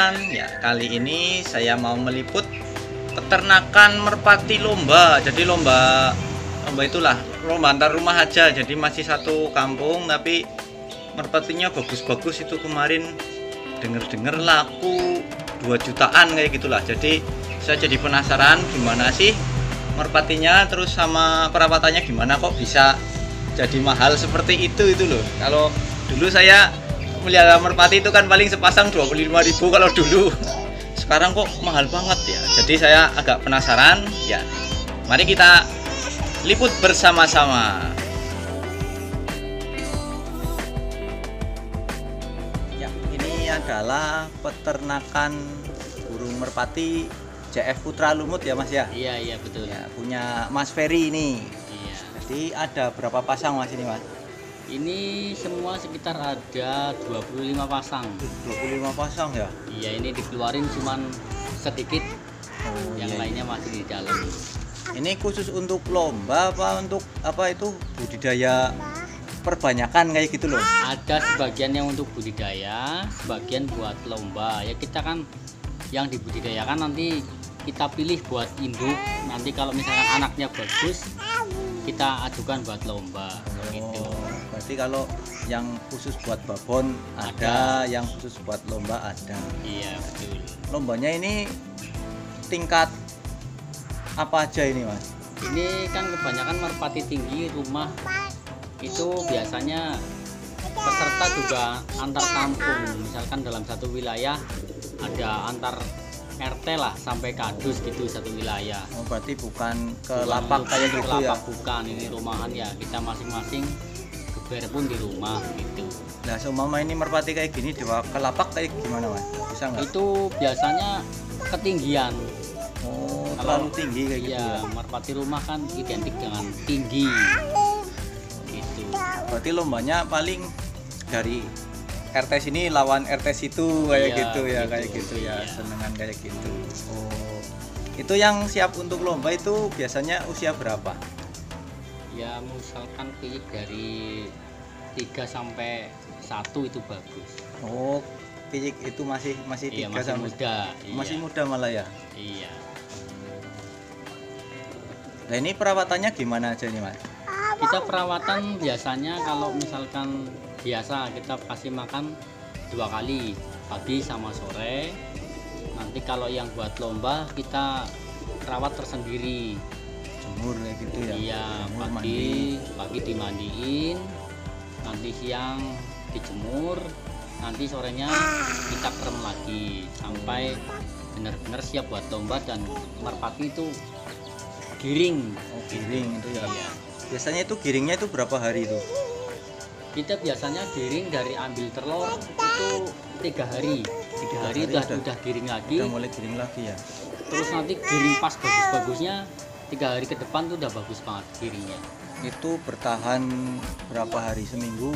teman-teman, ya kali ini saya mau meliput peternakan merpati lomba. Jadi lomba itulah lomba antar rumah aja. Jadi masih satu kampung tapi merpatinya bagus-bagus itu kemarin denger-denger laku 2 jutaan kayak gitulah. Jadi saya jadi penasaran gimana sih merpatinya, terus sama perawatannya gimana kok bisa jadi mahal seperti itu loh. Kalau dulu saya melihara merpati itu kan paling sepasang 25.000 kalau dulu. Sekarang kok mahal banget ya. Jadi saya agak penasaran ya. Mari kita liput bersama-sama. Ya, ini adalah peternakan burung merpati JF Putra Lumut ya Mas ya? Iya betul. Ya, punya Mas Ferry ini. Iya. Jadi ada berapa pasang Mas ini Mas? Ini semua sekitar ada 25 pasang. 25 pasang ya? Iya, ini dikeluarin cuman sedikit. Yang iya. lainnya masih di dalam. Ini khusus untuk lomba apa untuk apa itu budidaya perbanyakan kayak gitu loh? Ada sebagian yang untuk budidaya, sebagian buat lomba. Ya kita kan yang dibudidayakan nanti kita pilih buat induk. Nanti kalau misalkan anaknya bagus, kita ajukan buat lomba. Gitu. Berarti kalau yang khusus buat babon ada, yang khusus buat lomba ada. Iya betul. Lombanya ini tingkat apa aja ini Mas? Ini kan kebanyakan merpati tinggi rumah itu biasanya peserta juga antar kampung. Misalkan dalam satu wilayah ada antar RT lah sampai kadus gitu satu wilayah. Oh, berarti bukan ke lapak kayak gitu ya? Bukan, ini rumahan ya. Kita masing-masing geber pun di rumah gitu. Nah, seumpama ini merpati kayak gini dibawa ke lapak kayak gimana Mas? Bisa nggak? Itu biasanya ketinggian. Oh, terlalu tinggi kayak gitu ya? ya? Merpati rumah kan identik dengan tinggi. Gitu. Berarti lombanya paling dari RT sini lawan RT situ kayak gitu ya, kayak gitu ya, senengan kayak gitu. Oh, itu yang siap untuk lomba itu biasanya usia berapa? Ya misalkan pilih dari 3 sampai 1 itu bagus. Oh, picik itu masih 3 iya, masih sampai muda. Masih iya. muda malah ya. Iya. Nah, ini perawatannya gimana aja nih Mas? Kita perawatan biasanya kalau misalkan biasa kita kasih makan 2 kali, pagi sama sore. Nanti kalau yang buat lomba kita rawat tersendiri. Jemur kayak gitu ya? Iya, Jemur, pagi dimandiin, nanti siang dijemur, nanti sorenya kita krem lagi sampai benar-benar siap buat lomba. Dan merpati itu giring. Oh, giring itu ya. Iya. Biasanya itu giringnya itu berapa hari itu? Kita biasanya giring dari ambil telur itu 3 hari. 3 hari udah giring lagi. Udah mulai giring lagi ya. Terus nanti giring pas bagus-bagusnya 3 hari ke depan tuh udah bagus banget giringnya. Itu bertahan berapa hari? Seminggu?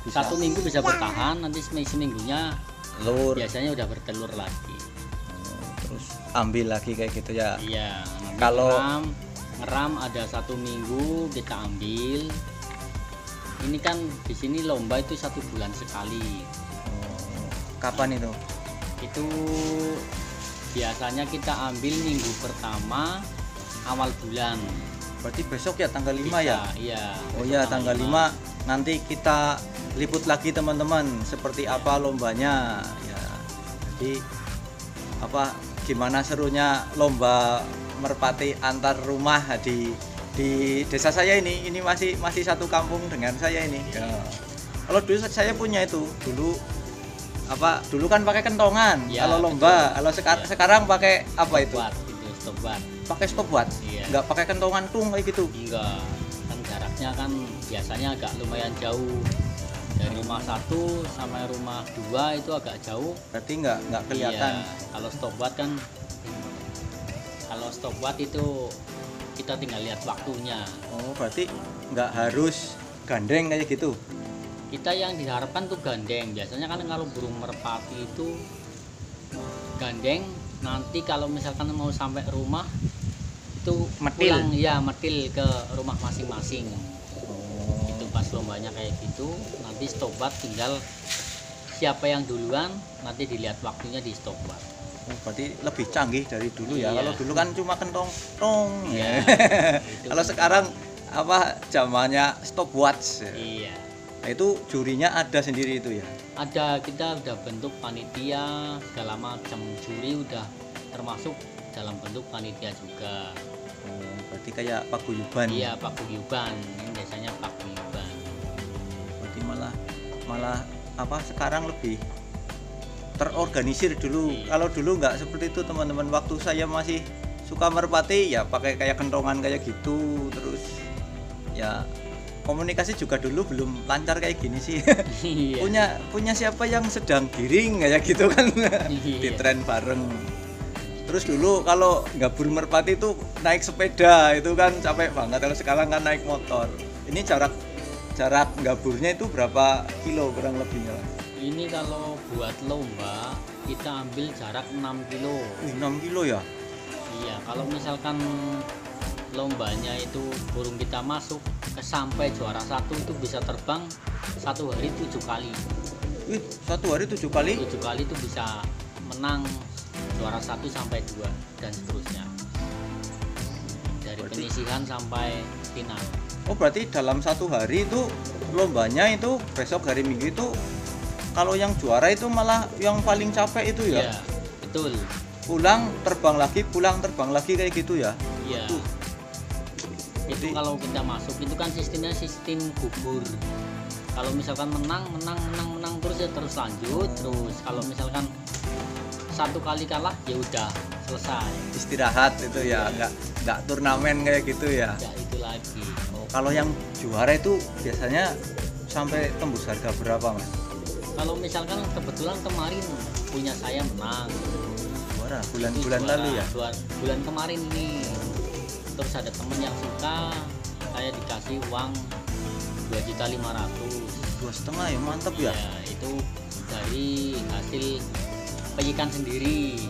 Bisa? 1 minggu bisa bertahan, nanti seminggunya Telur. biasanya udah bertelur lagi. Terus ambil lagi kayak gitu ya. Iya, nanti Kalau ngeram ada 1 minggu kita ambil. Ini kan di sini lomba itu 1 bulan sekali. Kapan itu? Itu biasanya kita ambil minggu pertama awal bulan. Berarti besok ya tanggal 5 ya? Iya. Oh iya, tanggal 5 nanti kita liput lagi teman-teman seperti apa lombanya ya. Jadi apa gimana serunya lomba merpati antar rumah di desa saya ini masih satu kampung dengan saya ini. Ya. Kalau dulu saya punya itu dulu kan pakai kentongan ya, kalau lomba. betul. Kalau sekarang pakai apa itu? Stopwatch. Pakai stopwatch. Iya. Nggak pakai kentongan tung kayak gitu. Enggak. Kan jaraknya kan biasanya agak lumayan jauh. Dari rumah 1 sampai rumah 2 itu agak jauh. Berarti nggak kelihatan. Iya. Kalau stopwatch itu kita tinggal lihat waktunya. Oh, berarti nggak harus gandeng kayak gitu. Kita yang diharapkan tuh gandeng. Biasanya kan kalau burung merpati itu gandeng, nanti kalau misalkan mau sampai rumah itu Metil. pulang ya metil ke rumah masing-masing. Oh. Itu pas lombanya kayak gitu, nanti stopwatch tinggal siapa yang duluan nanti dilihat waktunya di stopwatch. Berarti lebih canggih dari dulu ya. Iya. Kalau dulu kan cuma kentong tong. Iya. Kalau sekarang apa zamannya stopwatch. Iya. Nah, itu jurinya ada sendiri itu ya. Ada, kita udah bentuk panitia segala macam, juri udah termasuk dalam bentuk panitia juga. Berarti kayak paguyuban. Iya, paguyuban. Ini biasanya paguyuban. Berarti malah apa sekarang lebih terorganisir dulu. Iya. Kalau dulu nggak seperti itu teman-teman. Waktu saya masih suka merpati ya pakai kayak kentongan kayak gitu. Terus ya komunikasi juga dulu belum lancar kayak gini sih. Iya. punya siapa yang sedang giring kayak gitu kan. Iya. Di tren bareng. Terus dulu kalau gabur merpati itu naik sepeda itu kan capek banget. Kalau sekarang kan naik motor. Ini jarak gaburnya itu berapa kilo kurang lebihnya? Ini kalau buat lomba kita ambil jarak 6 kilo. 6 kilo ya? Iya, kalau misalkan lombanya itu burung kita masuk sampai juara 1 itu bisa terbang 1 hari 7 kali. 1 hari 7 kali? 7 kali itu bisa menang juara 1 sampai 2 dan seterusnya. Dari penyisihan sampai final. Oh berarti dalam 1 hari itu lombanya itu besok hari Minggu itu kalau yang juara itu malah yang paling capek itu ya? Iya, betul. Pulang terbang lagi kayak gitu ya? Iya. Itu kalau kita masuk itu kan sistemnya sistem gugur. Kalau misalkan menang terus ya terus lanjut terus. Kalau misalkan 1 kali kalah ya udah selesai. Istirahat itu ya, nggak turnamen kayak gitu ya? Enggak itu lagi. Kalau yang juara itu biasanya sampai tembus harga berapa mas? Kalau misalkan kebetulan kemarin punya saya menang. Juara bulan lalu ya? Bulan kemarin ini. Terus ada temen yang suka, saya dikasih uang 2.500.000. 2,5 ya mantap ya? Ya itu dari hasil penyikan sendiri.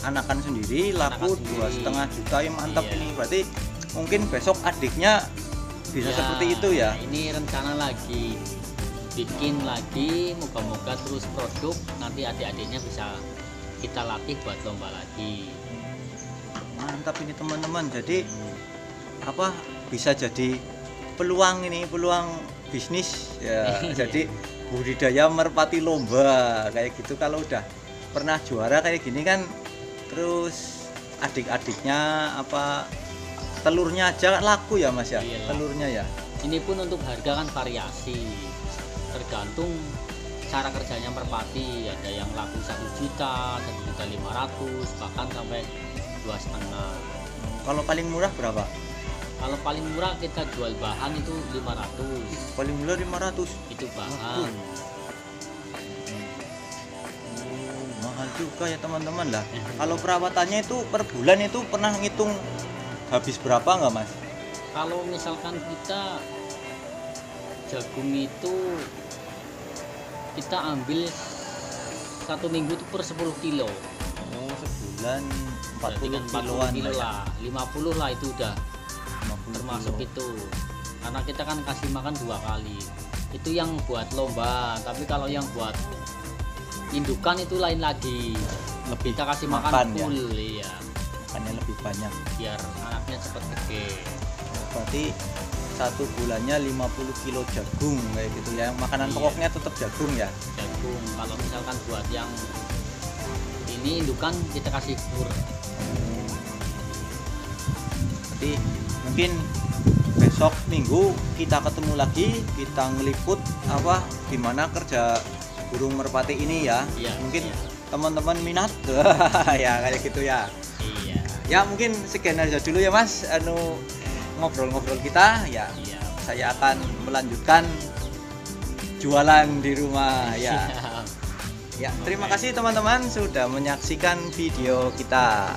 Anakan sendiri laku 2,5 juta ya mantap. Iya. Ini berarti mungkin besok adiknya bisa seperti itu ya? Ini rencana lagi bikin lagi, moga-moga terus produk nanti adik-adiknya bisa kita latih buat lomba lagi. Mantap ini teman-teman. Jadi apa bisa jadi peluang bisnis ya. Jadi budidaya merpati lomba kayak gitu. Kalau udah pernah juara kayak gini kan, terus adik-adiknya apa telurnya aja laku ya mas ya? Iya. Telurnya ya. Ini pun untuk harga kan variasi, tergantung cara kerjanya merpati. Ada yang laku 1 juta, 1.500.000, bahkan sampai 2,5. Kalau paling murah berapa? Kalau paling murah kita jual bahan itu 500. Paling murah 500. Itu bahan. Mahal juga ya teman-teman lah. Kalau perawatannya itu per bulan itu pernah ngitung habis berapa nggak mas? Kalau misalkan kita jagung itu kita ambil 1 minggu itu per 10 kilo. Oh sebulan 40 40 kiloan kilo lah. lah, 50 lah itu udah 50 termasuk kilo. itu. Karena kita kan kasih makan 2 kali. Itu yang buat lomba, tapi kalau yang buat indukan itu lain lagi. Lebih Kita kasih makan makan ya? full ya, Makannya lebih banyak. biar anaknya cepat gede. Berarti 1 bulannya 50 kilo jagung kayak gitu ya. Makanan Iya. pokoknya tetap jagung ya. Jagung. Kalau misalkan buat yang ini indukan kita kasih pur. Jadi mungkin besok Minggu kita ketemu lagi, kita ngeliput apa gimana kerja burung merpati ini ya. Iya, Mungkin iya. teman-teman minat ya kayak gitu ya. Iya. Ya mungkin sekian aja dulu ya mas, ngobrol-ngobrol kita ya. Iya. Saya akan melanjutkan jualan di rumah ya. Siap. Ya, terima kasih teman-teman sudah menyaksikan video kita.